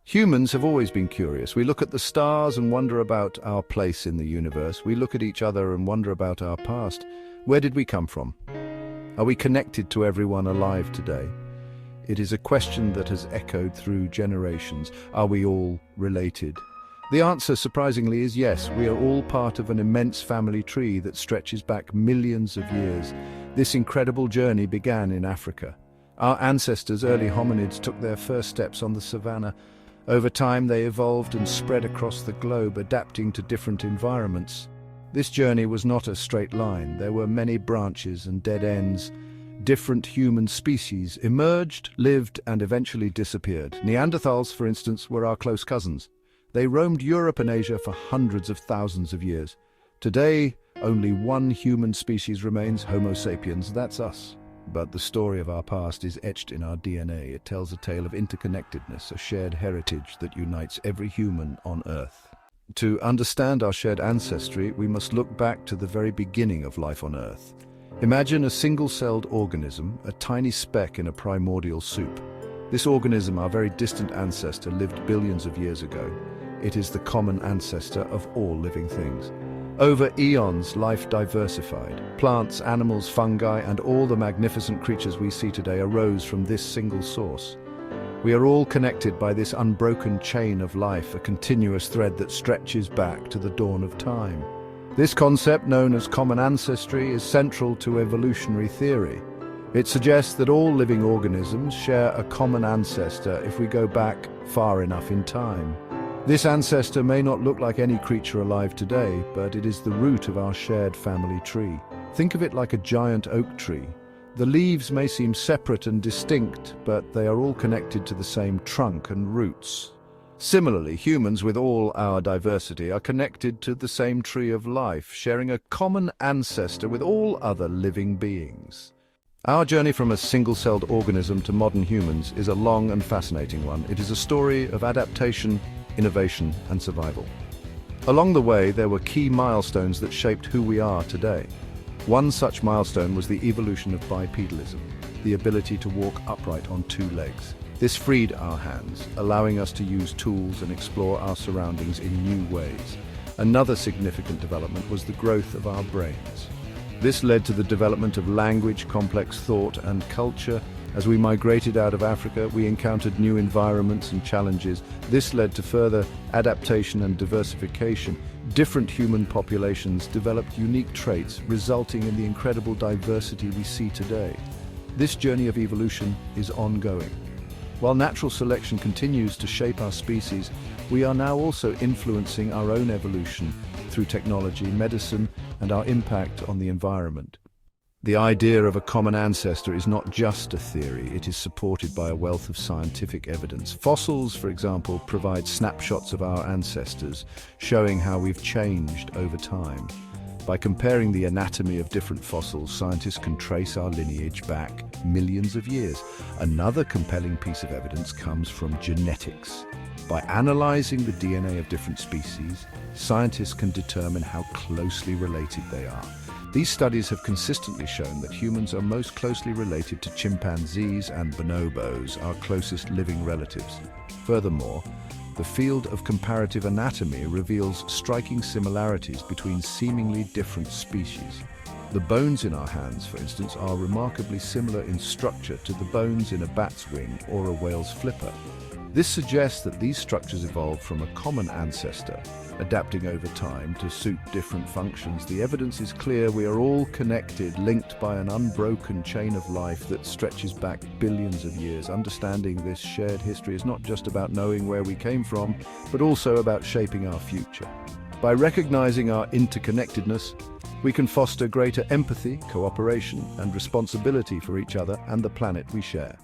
Humans have always been curious. We look at the stars and wonder about our place in the universe. We look at each other and wonder about our past. Where did we come from? Are we connected to everyone alive today? It is a question that has echoed through generations. Are we all related? The answer, surprisingly, is yes. We are all part of an immense family tree that stretches back millions of years. This incredible journey began in Africa. Our ancestors, early hominids, took their first steps on the savanna. Over time, they evolved and spread across the globe, adapting to different environments. This journey was not a straight line. There were many branches and dead ends. Different human species emerged, lived, and eventually disappeared. Neanderthals, for instance, were our close cousins. They roamed Europe and Asia for hundreds of thousands of years. Today, only one human species remains, Homo sapiens. That's us. But the story of our past is etched in our DNA. It tells a tale of interconnectedness, a shared heritage that unites every human on Earth. To understand our shared ancestry, we must look back to the very beginning of life on Earth. Imagine a single-celled organism, a tiny speck in a primordial soup. This organism, our very distant ancestor, lived billions of years ago. It is the common ancestor of all living things. Over eons, life diversified. Plants, animals, fungi, and all the magnificent creatures we see today arose from this single source. We are all connected by this unbroken chain of life, a continuous thread that stretches back to the dawn of time. This concept, known as common ancestry, is central to evolutionary theory. It suggests that all living organisms share a common ancestor if we go back far enough in time. This ancestor may not look like any creature alive today, but it is the root of our shared family tree. Think of it like a giant oak tree. The leaves may seem separate and distinct, but they are all connected to the same trunk and roots. Similarly, humans, with all our diversity, are connected to the same tree of life, sharing a common ancestor with all other living beings. Our journey from a single-celled organism to modern humans is a long and fascinating one. It is a story of adaptation, innovation, and survival. Along the way, there were key milestones that shaped who we are today. One such milestone was the evolution of bipedalism, the ability to walk upright on two legs. This freed our hands, allowing us to use tools and explore our surroundings in new ways. Another significant development was the growth of our brains. This led to the development of language, complex thought, and culture. As we migrated out of Africa, we encountered new environments and challenges. This led to further adaptation and diversification. Different human populations developed unique traits, resulting in the incredible diversity we see today. This journey of evolution is ongoing. While natural selection continues to shape our species, we are now also influencing our own evolution through technology, medicine, and our impact on the environment. The idea of a common ancestor is not just a theory, it is supported by a wealth of scientific evidence. Fossils, for example, provide snapshots of our ancestors, showing how we've changed over time. By comparing the anatomy of different fossils, scientists can trace our lineage back millions of years. Another compelling piece of evidence comes from genetics. By analyzing the DNA of different species, scientists can determine how closely related they are. These studies have consistently shown that humans are most closely related to chimpanzees and bonobos, our closest living relatives. Furthermore, the field of comparative anatomy reveals striking similarities between seemingly different species. The bones in our hands, for instance, are remarkably similar in structure to the bones in a bat's wing or a whale's flipper. This suggests that these structures evolved from a common ancestor, adapting over time to suit different functions. The evidence is clear: we are all connected, linked by an unbroken chain of life that stretches back billions of years. Understanding this shared history is not just about knowing where we came from, but also about shaping our future. By recognizing our interconnectedness, we can foster greater empathy, cooperation, and responsibility for each other and the planet we share.